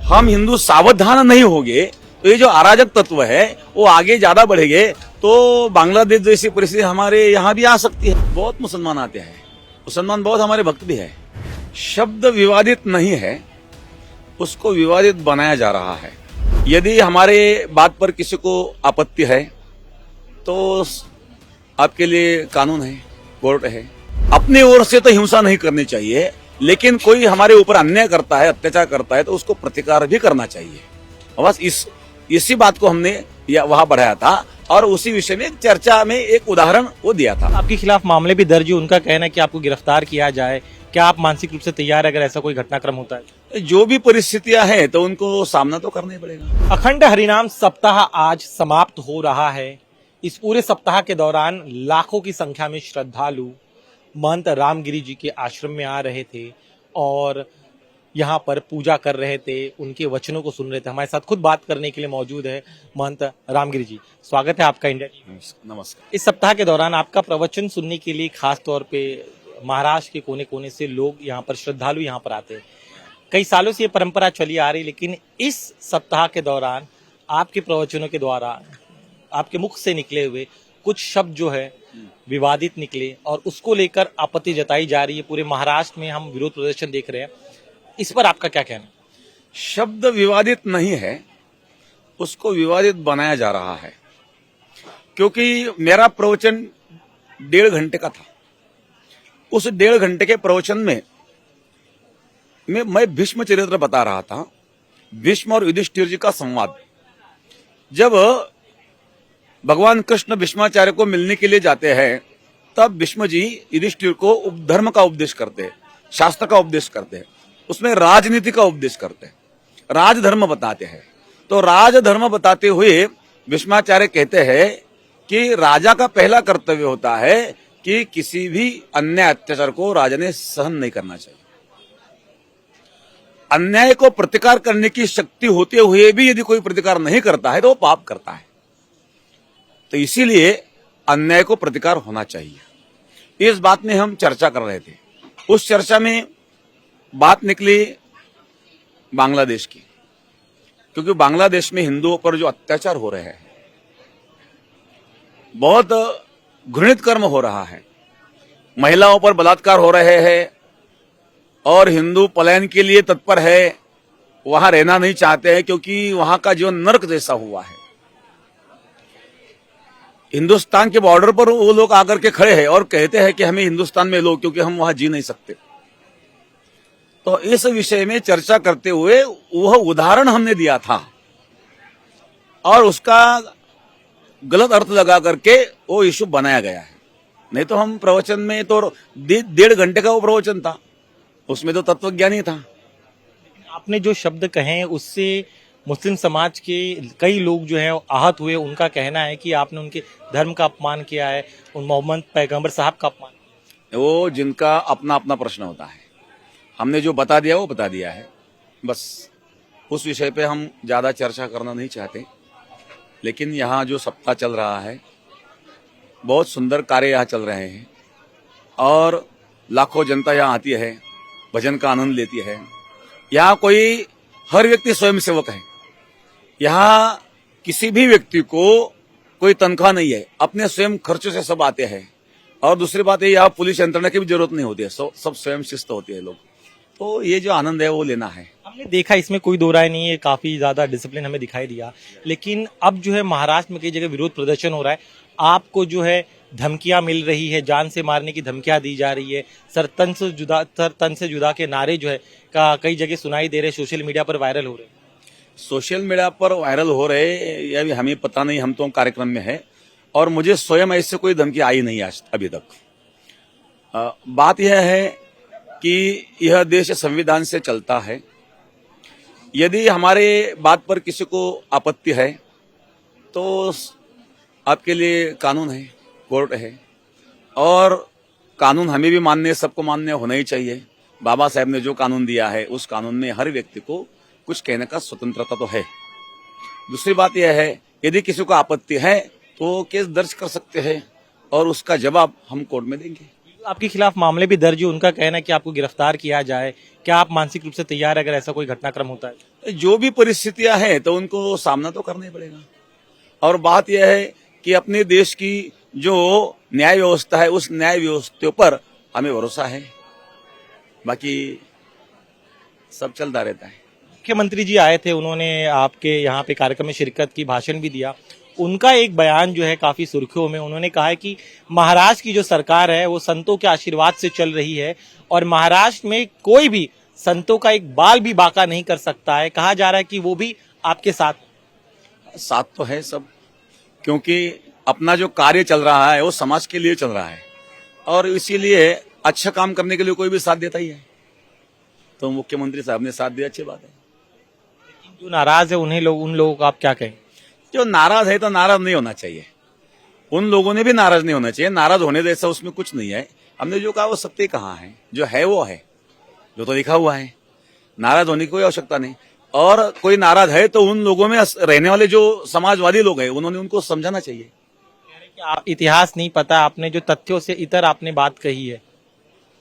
हम हिंदू सावधान नहीं होंगे तो ये जो अराजक तत्व है वो आगे ज्यादा बढ़ेंगे तो बांग्लादेश जैसी परिस्थिति हमारे यहाँ भी आ सकती है। बहुत मुसलमान आते हैं, मुसलमान बहुत हमारे भक्त भी है। शब्द विवादित नहीं है, उसको विवादित बनाया जा रहा है। यदि हमारे बात पर किसी को आपत्ति है तो आपके लिए कानून है, कोर्ट है। अपनी ओर से तो हिंसा नहीं करनी चाहिए, लेकिन कोई हमारे ऊपर अन्याय करता है, अत्याचार करता है तो उसको प्रतिकार भी करना चाहिए। बस इसी बात को हमने वहां बढ़ाया था और उसी विषय में चर्चा में एक उदाहरण वो दिया था। आपके खिलाफ मामले भी दर्ज है, उनका कहना है कि आपको गिरफ्तार किया जाए। क्या आप मानसिक रूप से तैयार है अगर ऐसा कोई घटनाक्रम होता है? जो भी परिस्थितियां हैं तो उनको सामना तो करना ही पड़ेगा। अखंड हरिनाम सप्ताह आज समाप्त हो रहा है। इस पूरे सप्ताह के दौरान लाखों की संख्या में श्रद्धालु महंत रामगिरी जी के आश्रम में आ रहे थे और यहाँ पर पूजा कर रहे थे, उनके वचनों को सुन रहे थे। हमारे साथ खुद बात करने के लिए मौजूद है महंत रामगिरी जी। स्वागत है आपका इंडिया टीवी में। नमस्कार। इस सप्ताह के दौरान आपका प्रवचन सुनने के लिए खास तौर पे महाराष्ट्र के कोने कोने से लोग यहाँ पर, श्रद्धालु यहाँ पर आते हैं। कई सालों से ये परंपरा चली आ रही, लेकिन इस सप्ताह के दौरान आपके प्रवचनों के द्वारा आपके मुख से निकले हुए कुछ शब्द जो है विवादित निकले और उसको लेकर आपत्ति जताई जा रही है। पूरे महाराष्ट्र में हम विरोध प्रदर्शन देख रहे हैं, इस पर आपका क्या कहना है? शब्द विवादित नहीं है, उसको विवादित बनाया जा रहा है। क्योंकि मेरा प्रवचन 1.5 घंटे का था। उस 1.5 घंटे के प्रवचन में मैं भीष्म चरित्र बता रहा था, भीष्म और युधिष्ठिर जी का संवाद। जब भगवान कृष्ण भीष्माचार्य को मिलने के लिए जाते हैं तब भीष्म जी युधिष्ठिर को धर्म का उपदेश करते हैं, शास्त्र का उपदेश करते हैं, उसमें राजनीति का उपदेश करते हैं, राजधर्म बताते हैं। तो राजधर्म बताते हुए भीष्माचार्य कहते हैं कि राजा का पहला कर्तव्य होता है कि किसी भी अन्याय अत्याचार को राजा ने सहन नहीं करना चाहिए। अन्याय को प्रतिकार करने की शक्ति होते हुए भी यदि कोई प्रतिकार नहीं करता है तो वो पाप करता है। तो इसीलिए अन्याय को प्रतिकार होना चाहिए। इस बात में हम चर्चा कर रहे थे। उस चर्चा में बात निकली बांग्लादेश की, क्योंकि बांग्लादेश में हिंदुओं पर जो अत्याचार हो रहे हैं, बहुत घृणित कर्म हो रहा है। महिलाओं पर बलात्कार हो रहे हैं और हिंदू पलायन के लिए तत्पर है, वहां रहना नहीं चाहते हैं क्योंकि वहां का जीवन नर्क जैसा हुआ है। हिंदुस्तान के बॉर्डर पर वो लोग आकर के खड़े हैं और कहते हैं कि हमें हिंदुस्तान में लो, क्योंकि हम वहां जी नहीं सकते। तो इस विषय में चर्चा करते हुए वह उदाहरण हमने दिया था और उसका गलत अर्थ लगा करके वो इशू बनाया गया है। नहीं तो हम प्रवचन में तो 1.5 घंटे का वो प्रवचन था, उसमें तो तत्वज्ञान ही था। आपने जो शब्द कहे उससे मुस्लिम समाज के कई लोग जो हैं आहत हुए। उनका कहना है कि आपने उनके धर्म का अपमान किया है, उन मोहम्मद पैगंबर साहब का अपमान किया। वो जिनका अपना अपना प्रश्न होता है। हमने जो बता दिया वो बता दिया है, बस उस विषय पे हम ज्यादा चर्चा करना नहीं चाहते। लेकिन यहाँ जो सप्ताह चल रहा है, बहुत सुंदर कार्य यहाँ चल रहे हैं और लाखों जनता यहाँ आती है, भजन का आनंद लेती है। यहाँ हर व्यक्ति स्वयंसेवक है। यहाँ किसी भी व्यक्ति को कोई तनख्वाह नहीं है, अपने स्वयं खर्चों से सब आते हैं। और दूसरी बात है, यहाँ पुलिस यंत्रणा की भी जरूरत नहीं होती है, सब स्वयं शिस्त होते हैं लोग। तो ये जो आनंद है वो लेना है। हमने देखा, इसमें कोई दो राय नहीं है, काफी ज्यादा डिसिप्लिन हमें दिखाई दिया। लेकिन अब जो है महाराष्ट्र में कई जगह विरोध प्रदर्शन हो रहा है। आपको जो है धमकियां मिल रही है, जान से मारने की धमकियां दी जा रही है, सर तन से जुदा के नारे जो है कई जगह सुनाई दे रहे, सोशल मीडिया पर वायरल हो रहे। सोशल मीडिया पर वायरल हो रहे या भी हमें पता नहीं, हम तो कार्यक्रम में है और मुझे स्वयं ऐसे कोई धमकी आई नहीं आज अभी तक। बात यह है कि यह देश संविधान से चलता है। यदि हमारे बात पर किसी को आपत्ति है तो आपके लिए कानून है, कोर्ट है और कानून हमें भी मानने, सबको मानने होना ही चाहिए। बाबा साहब ने जो कानून दिया है उस कानून में हर व्यक्ति को कुछ कहने का स्वतंत्रता तो है। दूसरी बात यह है, यदि किसी को आपत्ति है तो केस दर्ज कर सकते हैं और उसका जवाब हम कोर्ट में देंगे। आपके खिलाफ मामले भी दर्ज है, उनका कहना है कि आपको गिरफ्तार किया जाए। क्या आप मानसिक रूप से तैयार है अगर ऐसा कोई घटनाक्रम होता है? जो भी परिस्थितियां हैं तो उनको सामना तो करना ही पड़ेगा। और बात यह है कि अपने देश की जो न्याय व्यवस्था है उस न्याय व्यवस्था पर हमें भरोसा है, बाकी सब चलता रहता है। मुख्यमंत्री जी आए थे, उन्होंने आपके यहाँ पे कार्यक्रम में शिरकत की, भाषण भी दिया। उनका एक बयान जो है काफी सुर्खियों में, उन्होंने कहा है कि महाराष्ट्र की जो सरकार है वो संतों के आशीर्वाद से चल रही है और महाराष्ट्र में कोई भी संतों का एक बाल भी बांका नहीं कर सकता है। कहा जा रहा है कि वो भी आपके साथ तो है सब, क्योंकि अपना जो कार्य चल रहा है वो समाज के लिए चल रहा है और इसीलिए अच्छा काम करने के लिए कोई भी साथ देता ही है। तो मुख्यमंत्री साहब ने साथ दिया, अच्छी बात है। जो नाराज है उन लोगों को आप क्या कहें? जो नाराज है तो नाराज नहीं होना चाहिए, उन लोगों ने भी नाराज नहीं होना चाहिए। नाराज होने जैसा उसमें कुछ नहीं है। हमने जो कहा वो सत्य कहा है, जो है वो है, जो तो लिखा हुआ है। नाराज होने की कोई आवश्यकता नहीं। और कोई नाराज है तो उन लोगों में रहने वाले जो समाजवादी लोग हैं उन्होंने उनको समझाना चाहिए। इतिहास नहीं पता, आपने जो तथ्यों से इतर आपने बात कही है,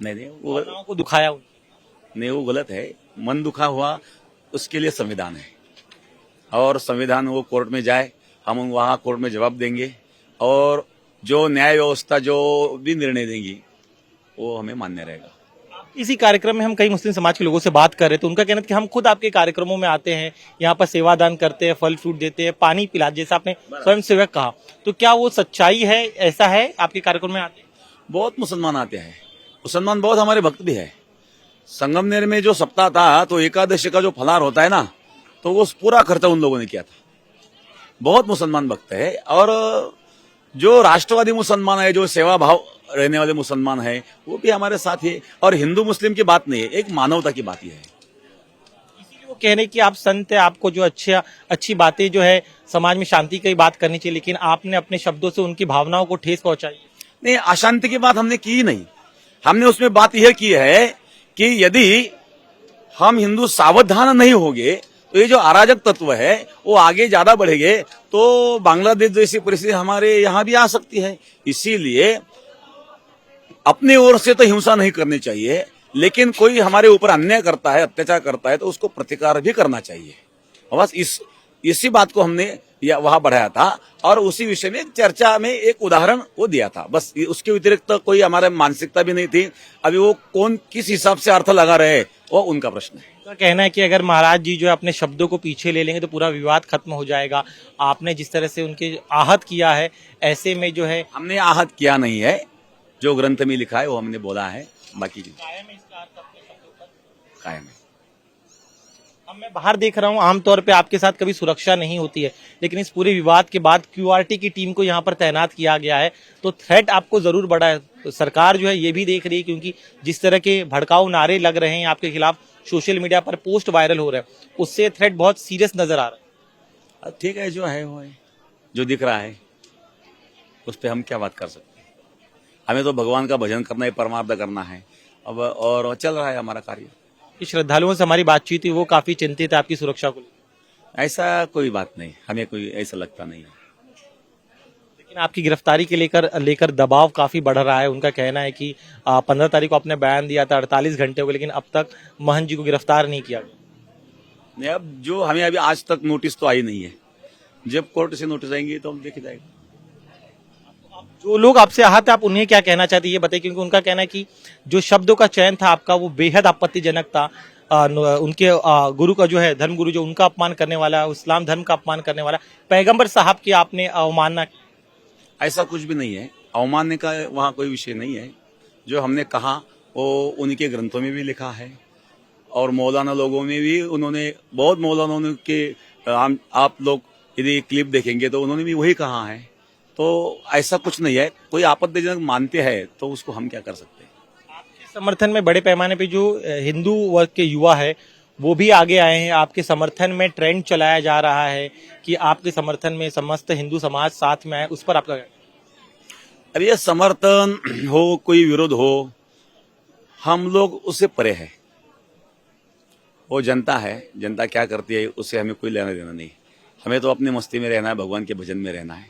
नहीं भावनाओं को दुखाया। नहीं, वो गलत है। मन दुखा हुआ उसके लिए संविधान है और संविधान वो कोर्ट में जाए, हम वहाँ कोर्ट में जवाब देंगे और जो न्याय व्यवस्था जो भी निर्णय देंगी वो हमें मान्य रहेगा। इसी कार्यक्रम में हम कई मुस्लिम समाज के लोगों से बात कर रहे थे, उनका कहना था कि हम खुद आपके कार्यक्रमों में आते हैं, यहाँ पर सेवादान करते हैं, फल फ्रूट देते हैं, पानी पिला, जैसा आपने स्वयं सेवक कहा, तो क्या वो सच्चाई है? ऐसा है आपके कार्यक्रम में आते हैं? बहुत मुसलमान आते हैं, मुसलमान बहुत हमारे भक्त भी है। संगमनेर में जो सप्ताह था तो एकादशी का जो फलार होता है ना, तो वो पूरा खर्चा उन लोगों ने किया था। बहुत मुसलमान भक्त है और जो राष्ट्रवादी मुसलमान है, जो सेवा भाव रहने वाले मुसलमान है, वो भी हमारे साथ ही है। और हिंदू मुस्लिम की बात नहीं है, एक मानवता की बात ही है। इसीलिए वो कह रहे हैं कि आप संत है, आपको जो अच्छी बातें जो है समाज में शांति की बात करनी चाहिए, लेकिन आपने अपने शब्दों से उनकी भावनाओं को ठेस पहुंचाई। नहीं, अशांति की बात हमने की नहीं। हमने उसमें बात यह की है कि यदि हम हिंदू सावधान नहीं होंगे तो ये जो अराजक तत्व है वो आगे ज्यादा बढ़ेंगे तो बांग्लादेश जैसी परिस्थिति हमारे यहाँ भी आ सकती है। इसीलिए अपनी ओर से तो हिंसा नहीं करनी चाहिए, लेकिन कोई हमारे ऊपर अन्याय करता है, अत्याचार करता है तो उसको प्रतिकार भी करना चाहिए। बस इसी बात को हमने वहां बढ़ाया था और उसी विषय में चर्चा में एक उदाहरण वो दिया था। बस उसके व्यतिरिक्त तो कोई हमारे मानसिकता भी नहीं थी। अभी वो कौन किस हिसाब से अर्थ लगा रहे वो उनका प्रश्न है। उनका कहना है कि अगर महाराज जी जो है अपने शब्दों को पीछे ले लेंगे तो पूरा विवाद खत्म हो जाएगा। आपने जिस तरह से उनके आहत किया है, ऐसे में जो है हमने आहत किया नहीं है, जो ग्रंथ में लिखा है वो हमने बोला है, बाकी कायम है। अब मैं बाहर देख रहा हूँ, आमतौर पे आपके साथ कभी सुरक्षा नहीं होती है, लेकिन इस पूरे विवाद के बाद क्यूआरटी की टीम को यहाँ पर तैनात किया गया है, तो थ्रेट आपको जरूर बढ़ा है। तो सरकार जो है ये भी देख रही है, क्योंकि जिस तरह के भड़काऊ नारे लग रहे हैं आपके खिलाफ, सोशल मीडिया पर पोस्ट वायरल हो रहे हैं, उससे थ्रेट बहुत सीरियस नजर आ रहा है। ठीक है, जो है वो है, जो दिख रहा है उस पर हम क्या बात कर सकते हैं। हमें तो भगवान का भजन करना है, परमार्थ करना है अब, और चल रहा है हमारा कार्य। श्रद्धालुओं से हमारी बातचीत हुई, वो काफी चिंतित है आपकी सुरक्षा को लेकर। ऐसा कोई बात नहीं, हमें कोई ऐसा लगता नहीं है। लेकिन आपकी गिरफ्तारी के लेकर दबाव काफी बढ़ रहा है। उनका कहना है कि 15 तारीख को आपने बयान दिया था, 48 घंटे हो गए, लेकिन अब तक महंत जी को गिरफ्तार नहीं किया गया। नहीं, अब जो हमें अभी आज तक नोटिस तो आई नहीं है। जब कोर्ट से नोटिस आएंगी तो हम देख जाएगा। जो लोग आपसे आहत है, आप उन्हें क्या कहना चाहते हैं ये बताइए, क्योंकि उनका कहना है कि जो शब्दों का चयन था आपका वो बेहद आपत्तिजनक था। उनके गुरु का जो है, धर्म गुरु जो उनका अपमान करने वाला, इस्लाम धर्म का अपमान करने वाला, पैगंबर साहब की आपने अवमानना। ऐसा कुछ भी नहीं है, अवमानने का वहाँ कोई विषय नहीं है। जो हमने कहा वो उनके ग्रंथों में भी लिखा है और मौलाना लोगों में भी उन्होंने, बहुत मौलाना के आप लोग यदि क्लिप देखेंगे तो उन्होंने भी वही कहा है। तो ऐसा कुछ नहीं है। कोई आपत्तिजनक मानते हैं तो उसको हम क्या कर सकते हैं। आपके समर्थन में बड़े पैमाने पे जो हिंदू वर्ग के युवा है वो भी आगे आए हैं। आपके समर्थन में ट्रेंड चलाया जा रहा है कि आपके समर्थन में समस्त हिंदू समाज साथ में आए, उस पर आपका? अब ये समर्थन हो, कोई विरोध हो, हम लोग उससे परे है। वो जनता है, जनता क्या करती है उससे हमें कोई लेना देना नहीं। हमें तो अपनी मस्ती में रहना है, भगवान के भजन में रहना है,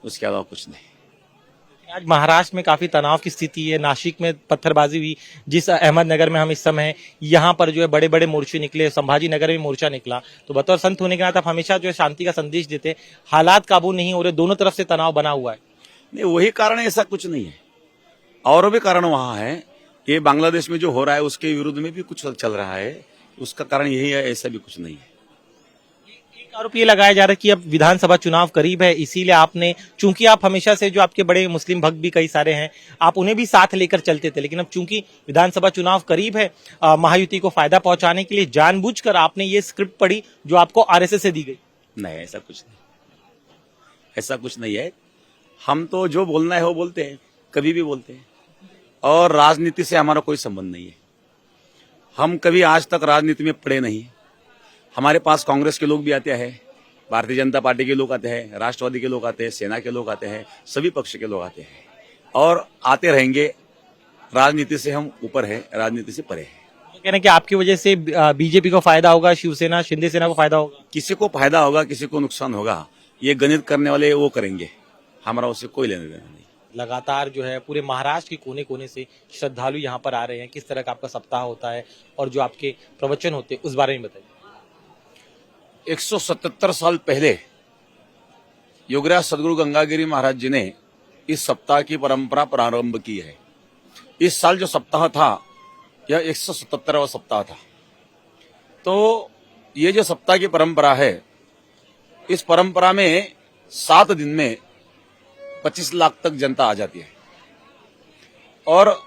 उसके अलावा कुछ नहीं। आज महाराष्ट्र में काफी तनाव की स्थिति है। नासिक में पत्थरबाजी हुई, जिस अहमदनगर में हम इस समय हैं, यहाँ पर जो है बड़े बड़े मोर्चे निकले, संभाजी नगर में मोर्चा निकला। तो बतौर संत होने के नाते आप हमेशा जो है शांति का संदेश देते, हालात काबू नहीं हो रहे, दोनों तरफ से तनाव बना हुआ है। नहीं, वही कारण है, ऐसा कुछ नहीं है। और भी कारण वहां है। ये बांग्लादेश में जो हो रहा है उसके विरुद्ध में भी कुछ चल रहा है, उसका कारण यही है, ऐसा भी कुछ नहीं है। एक आरोप ये लगाया जा रहा है कि अब विधानसभा चुनाव करीब है, इसीलिए आपने, चूंकि आप हमेशा से जो आपके बड़े मुस्लिम भक्त भी कई सारे हैं, आप उन्हें भी साथ लेकर चलते थे, लेकिन अब चूंकि विधानसभा चुनाव करीब है, महायुति को फायदा पहुंचाने के लिए जानबूझकर आपने ये स्क्रिप्ट पढ़ी जो आपको आरएसएस से दी गई। नहीं, ऐसा कुछ नहीं, ऐसा कुछ नहीं है। हम तो जो बोलना है वो बोलते हैं, कभी भी बोलते हैं, और राजनीति से हमारा कोई संबंध नहीं है। हम कभी आज तक राजनीति में पड़े नहीं। हमारे पास कांग्रेस के लोग भी आते हैं, भारतीय जनता पार्टी के लोग आते हैं, राष्ट्रवादी के लोग आते हैं, सेना के लोग आते हैं, सभी पक्ष के लोग आते हैं और आते रहेंगे। राजनीति से हम ऊपर है, राजनीति से परे है। तो कहना कि आपकी वजह से बीजेपी को फायदा होगा, शिवसेना शिंदे सेना को फायदा होगा। किसी को फायदा होगा, किसी को नुकसान होगा, ये गणित करने वाले वो करेंगे, हमारा उससे कोई लेना देना नहीं। लगातार जो है पूरे महाराष्ट्र के कोने कोने से श्रद्धालु यहाँ पर आ रहे हैं, किस तरह का आपका सप्ताह होता है और जो आपके प्रवचन होते हैं उस बारे में बताइए। 177 साल पहले योगराज सदगुरु गंगागिरी महाराज जी ने इस सप्ताह की परंपरा प्रारंभ की है। इस साल जो सप्ताह था यह 177वां सप्ताह था। तो ये जो सप्ताह की परंपरा है, इस परंपरा में 7 दिन में 25 लाख तक जनता आ जाती है और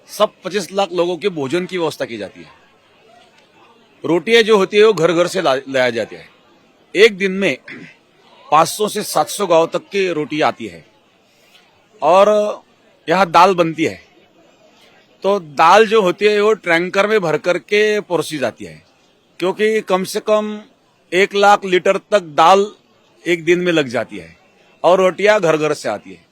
सब 25 लाख लोगों के भोजन की व्यवस्था की जाती है। रोटियां जो होती है वो घर घर से लाया जाती है। एक दिन में 500 से 700 गांव तक की रोटी आती है और यहाँ दाल बनती है। तो दाल जो होती है वो टैंकर में भर करके परोसी जाती है, क्योंकि कम से कम 1 लाख लीटर तक दाल एक दिन में लग जाती है और रोटियां घर घर से आती है।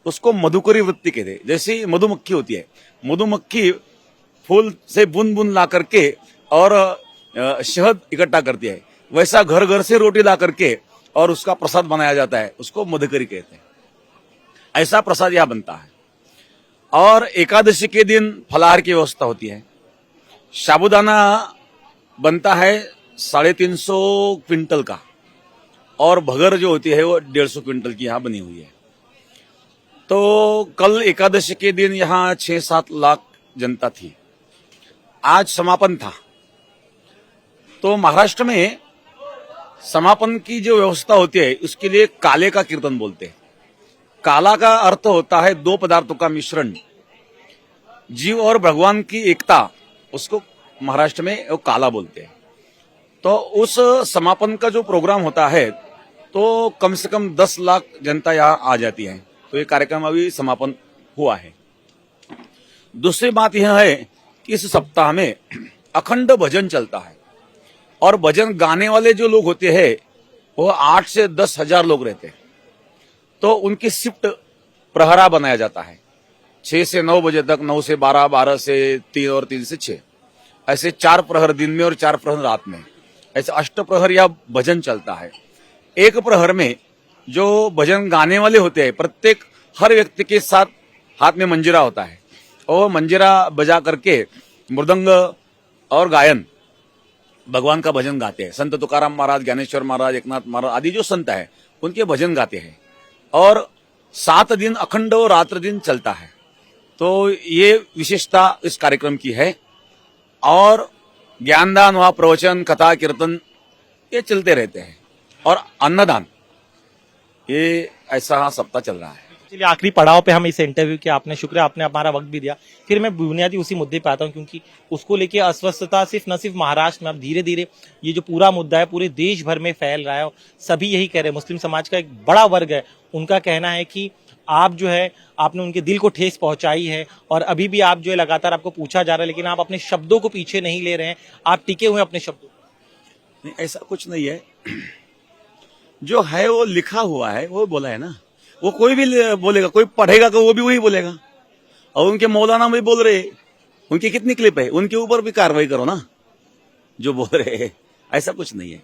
उसको मधुकरी वृत्ति कहते हैं। जैसे मधुमक्खी होती है, मधुमक्खी फूल से बूंद बूंद ला करके और शहद इकट्ठा करती है, वैसा घर घर से रोटी ला करके और उसका प्रसाद बनाया जाता है, उसको मधुकरी कहते हैं। ऐसा प्रसाद यहां बनता है। और एकादशी के दिन फलाहार की व्यवस्था होती है। साबूदाना बनता है 350 क्विंटल का और भगर जो होती है वो 150 क्विंटल की यहाँ बनी हुई है। तो कल एकादशी के दिन यहाँ 6-7 लाख जनता थी। आज समापन था। तो महाराष्ट्र में समापन की जो व्यवस्था होती है उसके लिए काले का कीर्तन बोलते हैं। काला का अर्थ होता है 2 पदार्थों का मिश्रण, जीव और भगवान की एकता, उसको महाराष्ट्र में वो काला बोलते हैं। तो उस समापन का जो प्रोग्राम होता है तो कम से कम 10 लाख जनता यहाँ आ जाती है। तो ये कार्यक्रम अभी समापन हुआ है। दूसरी बात यह है कि इस सप्ताह में अखंड भजन चलता है और भजन गाने वाले जो लोग होते हैं वो 8 से 10 हजार लोग रहते हैं। तो उनकी शिफ्ट प्रहरा बनाया जाता है 6 से 9 बजे तक, 9 से 12, 12 से 3 और 3 से 6, ऐसे 4 प्रहर दिन में और 4 प्रहर रात में, ऐसे 8 प्रहर या भजन चलता है। एक प्रहर में जो भजन गाने वाले होते हैं, प्रत्येक हर व्यक्ति के साथ हाथ में मंजीरा होता है और मंजीरा बजा करके मृदंग और गायन भगवान का भजन गाते हैं। संत तुकाराम महाराज, ज्ञानेश्वर महाराज, एकनाथ महाराज आदि जो संत है उनके भजन गाते हैं और 7 दिन अखंड और रात्र दिन चलता है। तो ये विशेषता इस कार्यक्रम की है। और ज्ञानदान व प्रवचन, कथा, कीर्तन ये चलते रहते हैं और अन्नदान, ये ऐसा सप्ताह चल रहा है। चलिए आखिरी पड़ाव पे हम इस इंटरव्यू के, आपने शुक्रिया, आपने हमारा वक्त भी दिया। फिर मैं बुनियादी उसी मुद्दे पे आता हूँ, क्योंकि उसको लेके अस्वस्थता न सिर्फ महाराष्ट्र में, अब धीरे धीरे ये जो पूरा मुद्दा है पूरे देश भर में फैल रहा है। सभी यही कह रहे हैं, मुस्लिम समाज का एक बड़ा वर्ग है, उनका कहना है कि आप जो है आपने उनके दिल को ठेस पहुंचाई है और अभी भी आप जो है लगातार आपको पूछा जा रहा है, लेकिन आप अपने शब्दों को पीछे नहीं ले रहे हैं, आप टिके हुए अपने शब्दों। नहीं, ऐसा कुछ नहीं है। जो है वो लिखा हुआ है, वो बोला है ना। वो कोई भी बोलेगा, कोई पढ़ेगा तो वो भी वही बोलेगा। और उनके मौलाना भी बोल रहे, उनकी कितनी क्लिप है, उनके ऊपर भी कार्रवाई करो ना जो बोल रहे हैं। ऐसा कुछ नहीं है।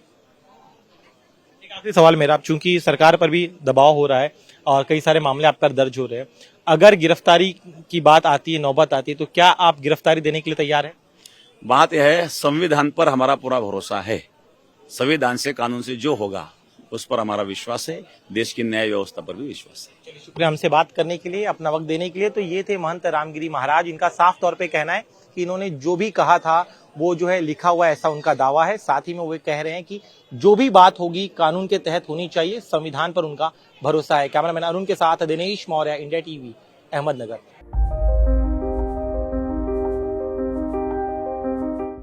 एक आखिरी सवाल मेरा, चूंकि सरकार पर भी दबाव हो रहा है, और कई सारे मामले आप पर दर्ज हो रहे हैं। अगर गिरफ्तारी की बात आती है, नौबत आती है, तो क्या आप गिरफ्तारी देने के लिए तैयार हैं? बात यह है, संविधान पर हमारा पूरा भरोसा है। संविधान से, कानून से जो होगा उस पर हमारा विश्वास है। देश की न्याय व्यवस्था पर भी विश्वास है। चलिए, शुक्रिया हमसे बात करने के लिए, अपना वक्त देने के लिए। तो ये थे महंत रामगिरी महाराज। इनका साफ तौर पे कहना है कि इन्होंने जो भी कहा था वो जो है लिखा हुआ, ऐसा उनका दावा है। साथ ही में वो कह रहे हैं कि जो भी बात होगी कानून के तहत होनी चाहिए, संविधान पर उनका भरोसा है। कैमरामैन अरुण के साथ दिनेश मौर्य, इंडिया टीवी, अहमदनगर।